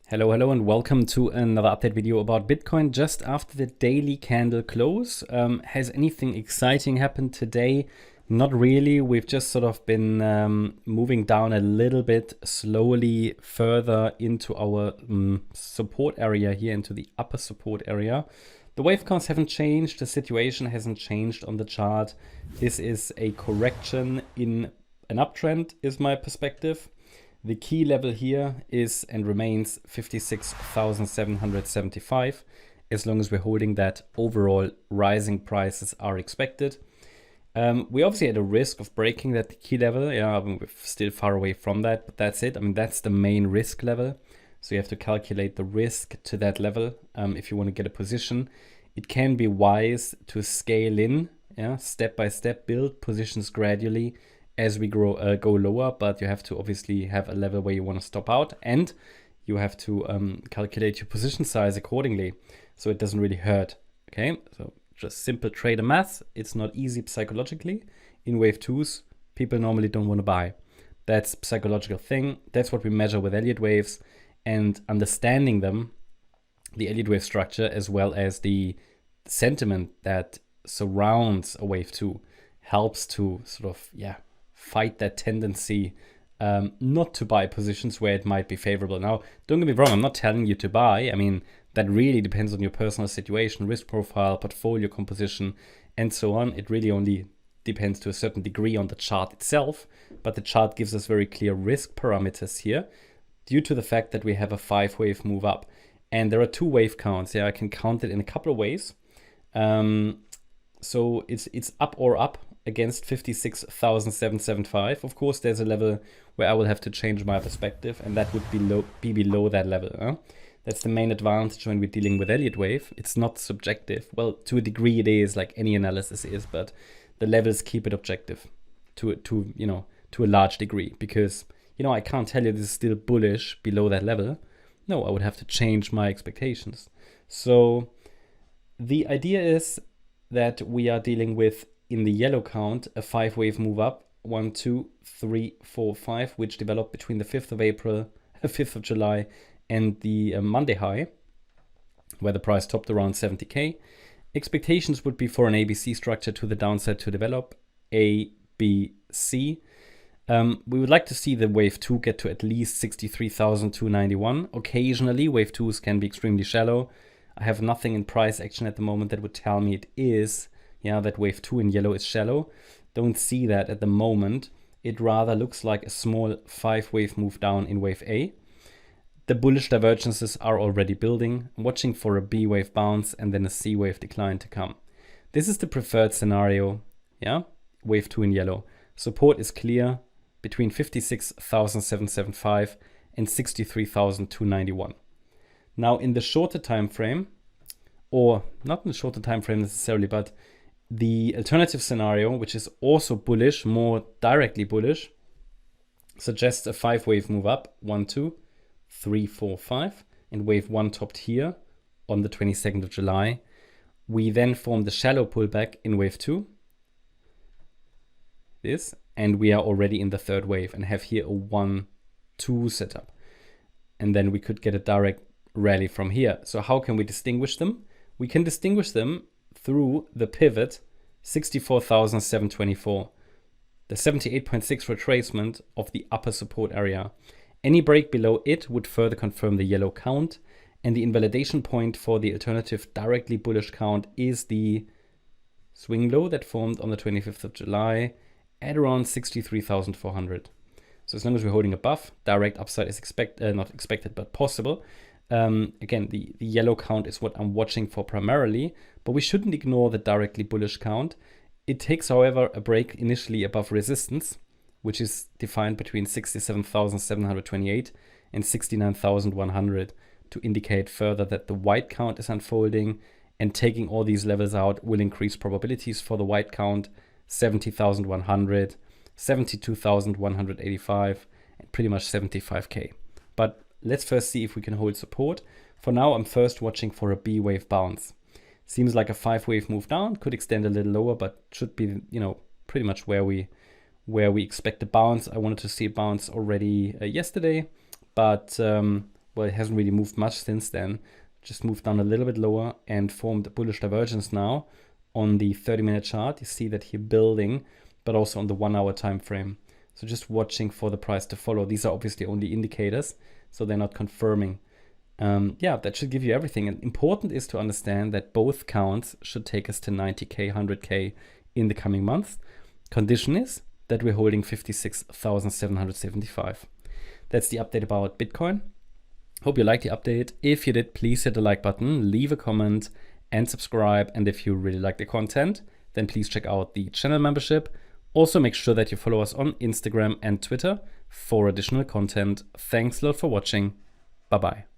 Hello and welcome to another update video about Bitcoin just after the daily candle close. Has anything exciting happened today? Not really. We've just sort of been moving down a little bit slowly further into our support area here, into the upper support area. The wave counts haven't changed. The situation hasn't changed on the chart. This is a correction in an uptrend is my perspective. The key level here is and remains 56,775. As long as we're holding that, overall rising prices are expected. We obviously had a risk of breaking that key level. Yeah, I mean, we're still far away from that, but that's it. I mean, that's the main risk level. So you have to calculate the risk to that level if you want to get a position. It can be wise to scale in, step by step, build positions gradually as we go lower, but you have to obviously have a level where you want to stop out, and you have to calculate your position size accordingly so it doesn't really hurt. Okay, so just simple trader math. It's not easy psychologically. In wave twos, people normally don't want to buy. That's a psychological thing. That's what we measure with Elliott waves, and understanding them, the Elliott wave structure, as well as the sentiment that surrounds a wave two, helps to sort of fight that tendency not to buy positions where it might be favorable. Now, don't get me wrong, I'm not telling you to buy. I mean, that really depends on your personal situation, risk profile, portfolio composition, and so on. It really only depends to a certain degree on the chart itself, but the chart gives us very clear risk parameters here due to the fact that we have a 5-wave move up. And there are 2 wave counts. I can count it in a couple of ways. So it's up or up against 56,775. Of course, there's a level where I will have to change my perspective, and that would be below that level. That's the main advantage when we're dealing with Elliott wave. It's not subjective. Well, to a degree it is, like any analysis is, but the levels keep it objective to a large degree, because I can't tell you this is still bullish below that level. No, I would have to change my expectations. So the idea is that we are dealing with, in the yellow count, a 5-wave move up, 1, 2, 3, 4, 5, which developed between the 5th of April, 5th of July, and the Monday high, where the price topped around 70K. Expectations would be for an ABC structure to the downside to develop, A, B, C. We would like to see the wave 2 get to at least 63,291. Occasionally, wave 2s can be extremely shallow. I have nothing in price action at the moment that would tell me it is. That wave 2 in yellow is shallow. Don't see that at the moment. It rather looks like a small 5-wave move down in wave A. The bullish divergences are already building. I'm watching for a B wave bounce and then a C wave decline to come. This is the preferred scenario. Wave 2 in yellow. Support is clear between 56,775 and 63,291. Now, in the shorter time frame, or not in the shorter time frame necessarily, but the alternative scenario, which is also bullish, more directly bullish, suggests a 5-wave move up, 1, 2, 3, 4, 5, and wave 1 topped here on the 22nd of July. We then form the shallow pullback in wave 2, and we are already in the 3rd wave and have here a 1, 2 setup. And then we could get a direct rally from here. So how can we distinguish them? We can distinguish them through the pivot 64,724, the 78.6 retracement of the upper support area. Any break below it would further confirm the yellow count, and the invalidation point for the alternative directly bullish count is the swing low that formed on the 25th of July at around 63,400. So as long as we're holding above, direct upside is not expected, but possible. Again, the yellow count is what I'm watching for primarily, but we shouldn't ignore the directly bullish count. It takes, however, a break initially above resistance, which is defined between 67,728 and 69,100, to indicate further that the white count is unfolding, and taking all these levels out will increase probabilities for the white count, 70,100, 72,185, and pretty much 75K. But let's first see if we can hold support. For now, I'm first watching for a B wave bounce. Seems like a 5-wave move down, could extend a little lower, but should be, pretty much where we expect a bounce. I wanted to see a bounce already yesterday, but well, it hasn't really moved much since then. Just moved down a little bit lower and formed a bullish divergence now on the 30-minute chart. You see that here building, but also on the 1 hour time frame. So just watching for the price to follow. These are obviously only indicators, so they're not confirming. Yeah, that should give you everything. And important is to understand that both counts should take us to 90K, 100K in the coming months. Condition is that we're holding 56,775. That's the update about Bitcoin. Hope you liked the update. If you did, please hit the like button, leave a comment, and subscribe. And if you really like the content, then please check out the channel membership. Also, make sure that you follow us on Instagram and Twitter for additional content. Thanks a lot for watching. Bye-bye.